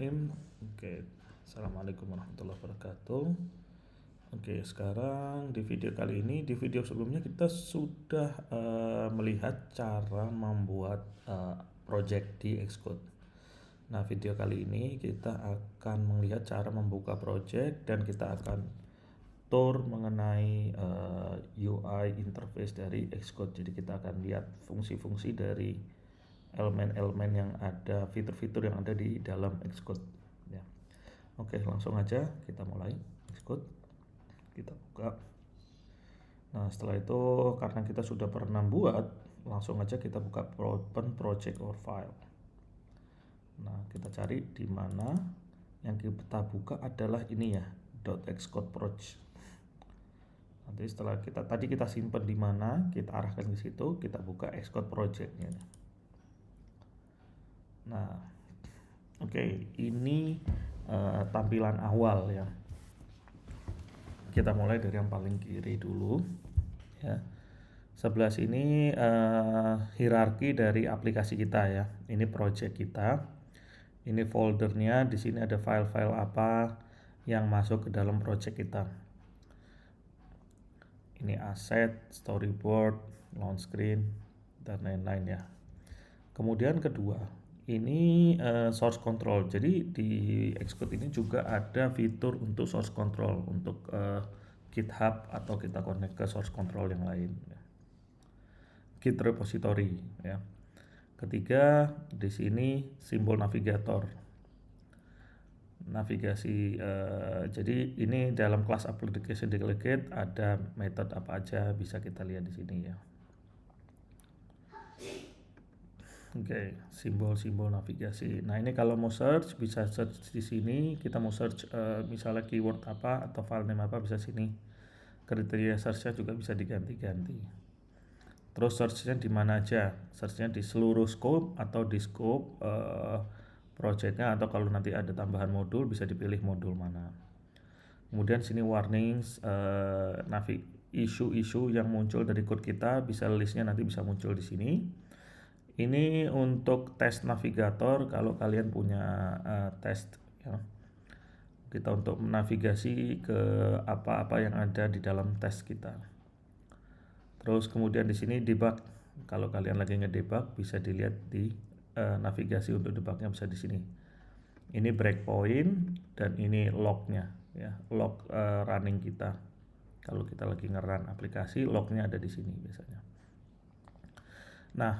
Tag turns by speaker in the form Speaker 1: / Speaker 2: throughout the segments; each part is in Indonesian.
Speaker 1: Bismillahirrahmanirrahim. Oke, Assalamualaikum warahmatullahi wabarakatuh. Oke, sekarang di video kali ini, di video sebelumnya kita sudah melihat cara membuat project di Xcode. Nah, video kali ini kita akan melihat cara membuka project dan kita akan tour mengenai UI interface dari Xcode. Jadi kita akan lihat fungsi-fungsi dari elemen-elemen yang ada, fitur-fitur yang ada di dalam Xcode ya. Oke, langsung aja kita mulai Xcode. Kita buka. Nah, setelah itu karena kita sudah pernah buat, langsung aja kita buka open project or file. Nah, kita cari di mana yang kita buka adalah ini ya, .xcode project. Nanti setelah kita simpan di mana, kita arahkan ke situ, kita buka Xcode project-nya. Nah, oke, ini tampilan awal ya. Kita mulai dari yang paling kiri dulu ya. Sebelah sini hierarki dari aplikasi kita ya. Ini project kita. Ini foldernya, di sini ada file-file apa yang masuk ke dalam project kita. Ini asset, storyboard, launch screen, dan lain-lain ya. Kemudian kedua, ini source control. Jadi di Xcode ini juga ada fitur untuk source control untuk GitHub atau kita connect ke source control yang lain. Git repository ya. Ketiga, di sini simbol navigator. Navigasi, jadi ini dalam kelas application delegate ada metode apa aja bisa kita lihat di sini ya. Oke, simbol-simbol navigasi. Nah, ini kalau mau search bisa search di sini. Kita mau search misalnya keyword apa atau file name apa bisa sini. Kriteria search-nya juga bisa diganti-ganti. Terus search-nya di mana aja? Search-nya di seluruh scope atau di scope project-nya, atau kalau nanti ada tambahan modul bisa dipilih modul mana. Kemudian sini warnings, isu-isu yang muncul dari code kita bisa listnya nanti bisa muncul di sini. Ini untuk tes navigator kalau kalian punya test ya. Kita untuk menavigasi ke apa-apa yang ada di dalam tes kita. Terus kemudian di sini debug. Kalau kalian lagi ngedebug bisa dilihat di navigasi untuk debugnya bisa di sini. Ini breakpoint dan ini lognya ya, log running kita. Kalau kita lagi nge-run aplikasi, lognya ada di sini biasanya. Nah,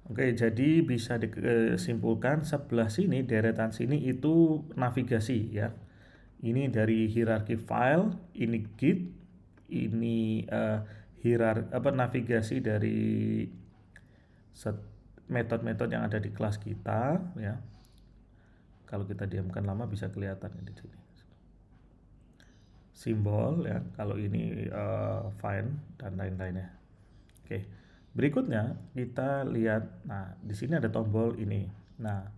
Speaker 1: oke, jadi bisa disimpulkan sebelah sini, deretan sini itu navigasi ya. Ini dari hierarki file, ini Git, ini navigasi dari metode-metode yang ada di kelas kita ya. Kalau kita diamkan lama bisa kelihatan di sini. Simbol ya, kalau ini find dan lain-lainnya. Oke. Berikutnya kita lihat, nah di sini ada tombol ini. Nah,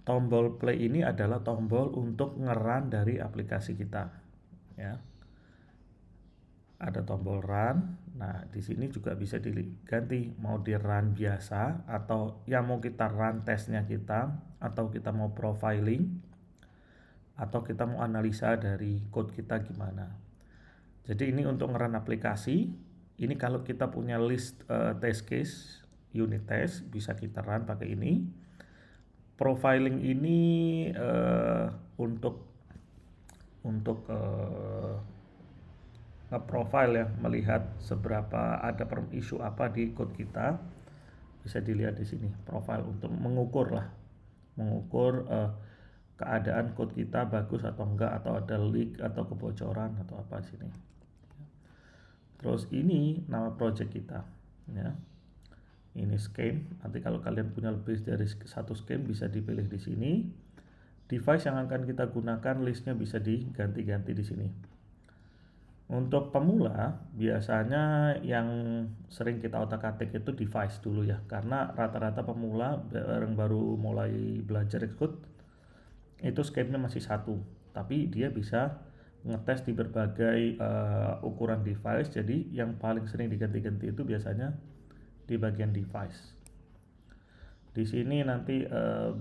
Speaker 1: tombol play ini adalah tombol untuk nge-run dari aplikasi kita, ya. Ada tombol run. Nah, di sini juga bisa diganti mau di run biasa atau yang mau kita run tesnya kita, atau kita mau profiling, atau kita mau analisa dari code kita gimana. Jadi ini untuk nge-run aplikasi. Ini kalau kita punya list test case, unit test, bisa kita run pakai ini. Profiling ini untuk nge-profile ya, melihat seberapa ada isu apa di code kita. Bisa dilihat di sini, profile untuk mengukur keadaan code kita bagus atau enggak, atau ada leak atau kebocoran atau apa di sini. Terus ini nama project kita ya. Ini scheme. Nanti kalau kalian punya lebih dari satu scheme bisa dipilih di sini. Device yang akan kita gunakan listnya bisa diganti-ganti di sini. Untuk pemula biasanya yang sering kita otak-atik itu device dulu ya, karena rata-rata pemula yang baru mulai belajar Xcode itu scheme-nya masih satu, tapi dia bisa ngetes di berbagai ukuran device. Jadi yang paling sering diganti-ganti itu biasanya di bagian device. Di sini nanti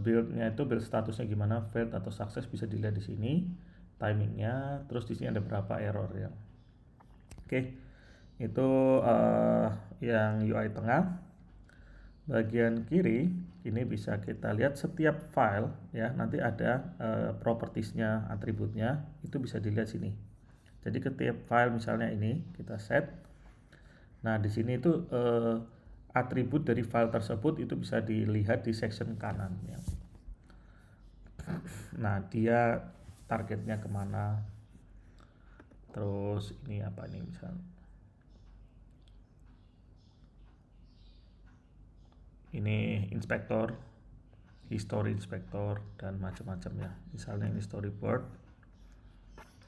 Speaker 1: build-nya itu build statusnya gimana, failed atau sukses bisa dilihat di sini, timingnya, terus di sini ada berapa error ya. Oke, itu yang UI tengah. Bagian kiri ini bisa kita lihat setiap file ya, nanti ada propertiesnya, atributnya, itu bisa dilihat sini. Jadi setiap file misalnya ini kita set. Nah, di sini itu atribut dari file tersebut itu bisa dilihat di section kanan ya. Nah, dia targetnya kemana, terus ini apa nih misalnya, ini inspektor, history inspektor, dan macam-macam ya. Misalnya ini storyboard,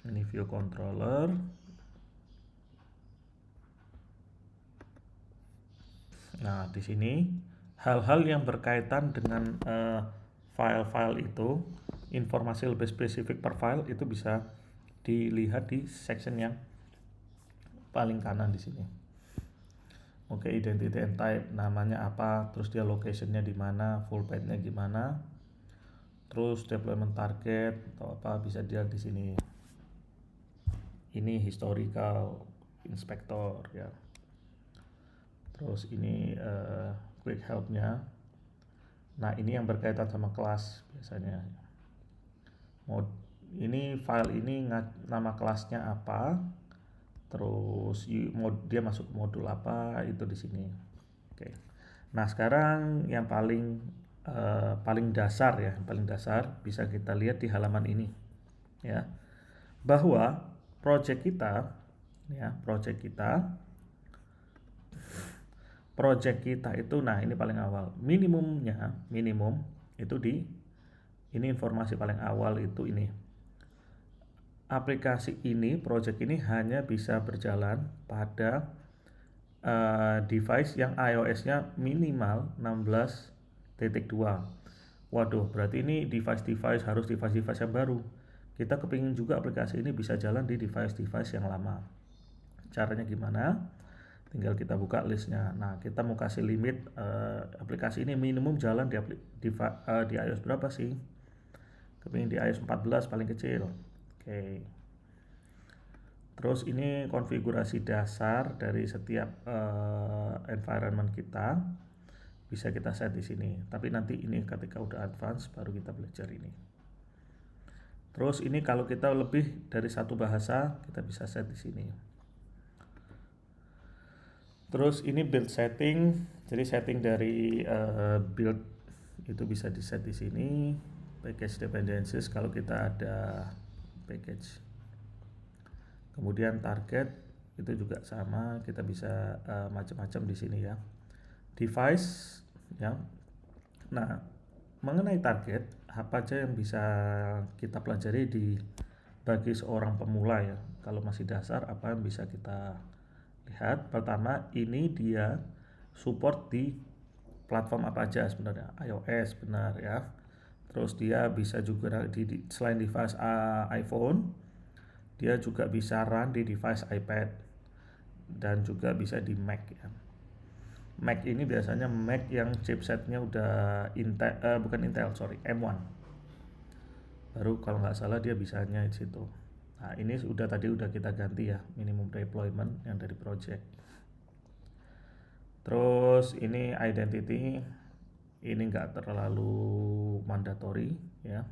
Speaker 1: ini view controller. Nah, di sini hal-hal yang berkaitan dengan file-file itu, informasi lebih spesifik per file itu bisa dilihat di section yang paling kanan di sini. Oke, identity and type, namanya apa, terus dia locationnya di mana, full path-nya gimana, terus deployment target atau apa bisa dilihat di sini. Ini historical inspector ya. Terus ini quick help-nya. Nah, ini yang berkaitan sama kelas biasanya. Ini file ini nama kelasnya apa, terus dia masuk ke modul apa, itu di sini. Oke. Nah, sekarang yang paling dasar ya, paling dasar bisa kita lihat di halaman ini ya, bahwa project kita itu, nah ini paling awal, minimum itu ini informasi paling awal itu ini. Aplikasi ini, project ini hanya bisa berjalan pada device yang iOS-nya minimal 16.2. Waduh, berarti ini harus device yang baru. Kita kepingin juga aplikasi ini bisa jalan di device yang lama. Caranya gimana? Tinggal kita buka listnya. Nah, kita mau kasih limit aplikasi ini minimum jalan di iOS berapa sih? Kepingin di iOS 14 paling kecil. Oke. Terus ini konfigurasi dasar dari setiap environment kita bisa kita set di sini. Tapi nanti ini ketika udah advance baru kita belajar ini. Terus ini kalau kita lebih dari satu bahasa kita bisa set di sini. Terus ini build setting. Jadi setting dari build itu bisa di set di sini. Package dependencies kalau kita ada package. Kemudian target itu juga sama, kita bisa macam-macam di sini ya. Device ya. Nah, mengenai target, apa aja yang bisa kita pelajari bagi seorang pemula ya. Kalau masih dasar, apa yang bisa kita lihat? Pertama, ini dia support di platform apa aja sebenarnya. iOS benar ya. Terus dia bisa juga selain device iPhone, dia juga bisa run di device iPad dan juga bisa di Mac ya. Mac ini biasanya Mac yang chipsetnya udah M1. Baru kalau nggak salah dia bisanya di situ. Nah, ini tadi udah kita ganti ya, minimum deployment yang dari project. Terus ini identity, ini nggak terlalu mandatory ya.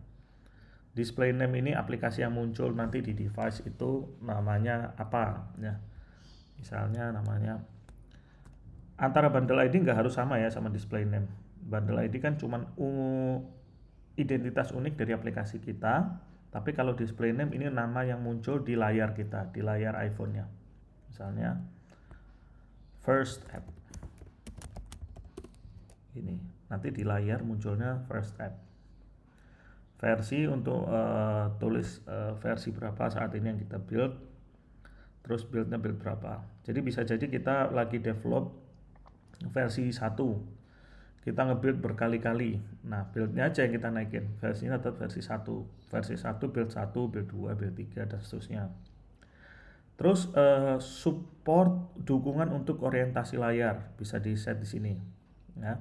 Speaker 1: Display name ini aplikasi yang muncul nanti di device itu namanya apa ya. Misalnya namanya, antara bundle ID nggak harus sama ya sama display name. Bundle ID kan cuman identitas unik dari aplikasi kita, tapi kalau display name ini nama yang muncul di layar kita, di layar iPhone-nya. Misalnya first app. Ini nanti di layar munculnya first app. Versi untuk tulis versi berapa saat ini yang kita build, terus build berapa. Jadi bisa jadi kita lagi develop versi 1, kita nge-build berkali-kali. Nah, build-nya aja yang kita naikin, versinya tetap versi 1, build 1, build 2, build 3 dan seterusnya. Terus support dukungan untuk orientasi layar bisa di set di sini ya.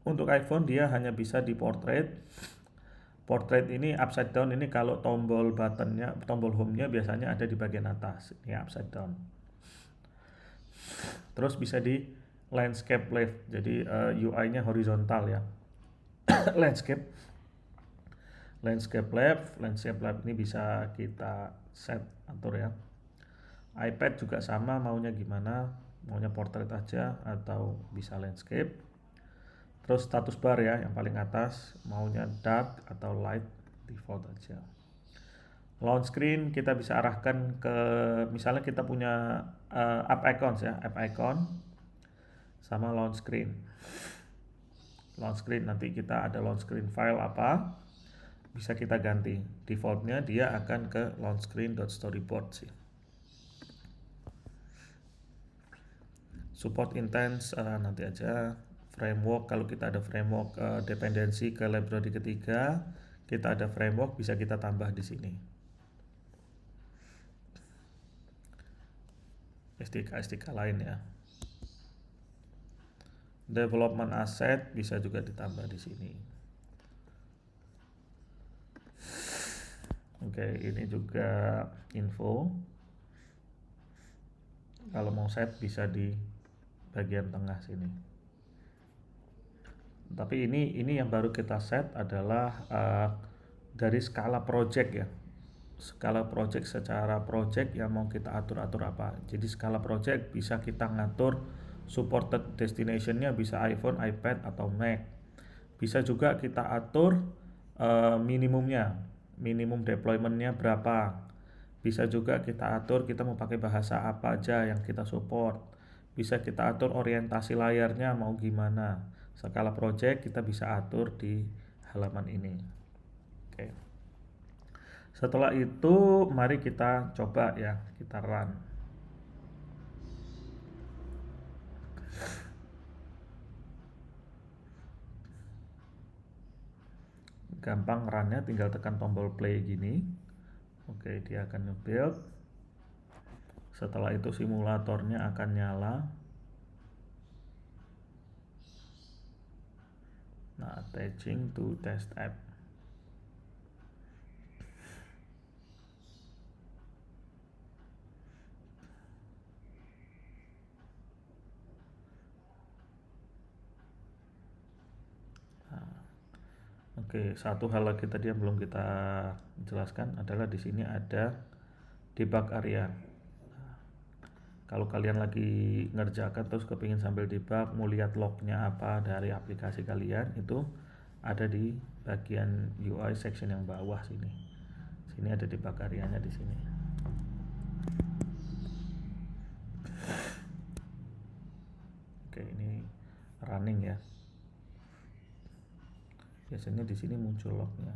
Speaker 1: Untuk iPhone dia hanya bisa di portrait. Portrait ini upside down, ini kalau tombol buttonnya, tombol home-nya biasanya ada di bagian atas. Ini upside down. Terus bisa di landscape left, jadi UI-nya horizontal ya. landscape landscape left ini bisa kita set atur ya. iPad juga sama, maunya gimana, maunya portrait aja atau bisa landscape. Terus status bar ya, yang paling atas maunya dark atau light, default aja. Launch screen kita bisa arahkan ke, misalnya kita punya app icons ya, app icon sama launch screen. Launch screen nanti kita ada launch screen file apa, bisa kita ganti. Defaultnya dia akan ke launch screen.storyboard sih. Support intense nanti aja. Framework, kalau kita ada framework dependensi ke library ketiga, kita ada framework bisa kita tambah di sini. SDK lain ya. Development asset bisa juga ditambah di sini. Oke, ini juga info. Kalau mau set bisa di bagian tengah sini. Tapi ini yang baru kita set adalah dari skala project ya. Skala project, secara project yang mau kita atur apa. Jadi skala project bisa kita ngatur supported destinationnya, bisa iPhone, iPad atau Mac. Bisa juga kita atur minimumnya, minimum deploymentnya berapa. Bisa juga kita atur kita mau pakai bahasa apa aja yang kita support. Bisa kita atur orientasi layarnya mau gimana. Skala project kita bisa atur di halaman ini. Oke. Setelah itu mari kita coba ya, kita run. Gampang runnya, tinggal tekan tombol play gini. Oke, dia akan nge-build. Setelah itu simulatornya akan nyala. Nah, attaching to test app. Oke, satu hal lagi tadi yang belum kita jelaskan adalah di sini ada debug area. Kalau kalian lagi ngerjakan terus kepingin sambil debug, mau lihat lognya apa dari aplikasi kalian, itu ada di bagian UI section yang bawah sini. Sini ada debug areanya di sini. Oke, ini running ya. Biasanya di sini muncul lognya.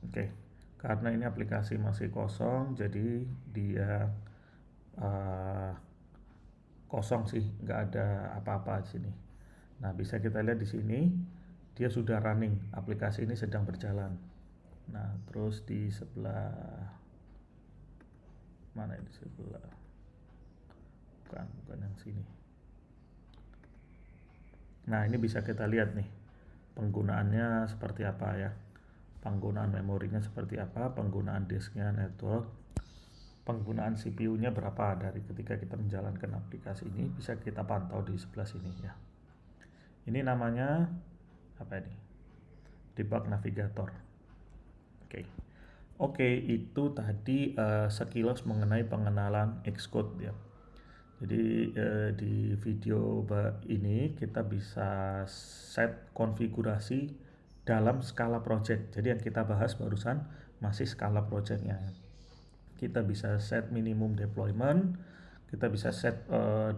Speaker 1: Oke, karena ini aplikasi masih kosong, jadi dia kosong sih, nggak ada apa-apa di sini. Nah, bisa kita lihat di sini dia sudah running, aplikasi ini sedang berjalan. Nah, terus di sebelah mana, di sebelah, bukan yang sini. Nah, ini bisa kita lihat nih penggunaannya seperti apa ya, penggunaan memorinya seperti apa, penggunaan disknya, network, penggunaan CPU-nya berapa dari ketika kita menjalankan aplikasi ini, bisa kita pantau di sebelah sini ya. Ini namanya apa ini? Debug Navigator. Oke, itu tadi sekilas mengenai pengenalan Xcode ya. Jadi di video ini kita bisa set konfigurasi dalam skala project. Jadi yang kita bahas barusan masih skala projectnya. Kita bisa set minimum deployment, kita bisa set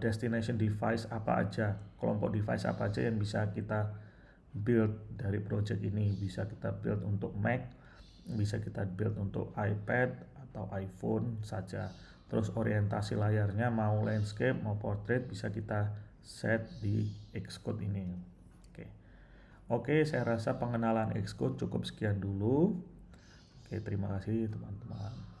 Speaker 1: destination device apa aja, kelompok device apa aja yang bisa kita build dari project ini. Bisa kita build untuk Mac, bisa kita build untuk iPad atau iPhone saja. Terus orientasi layarnya mau landscape mau portrait bisa kita set di Xcode ini. Oke, saya rasa pengenalan Xcode cukup sekian dulu. Oke, terima kasih teman-teman.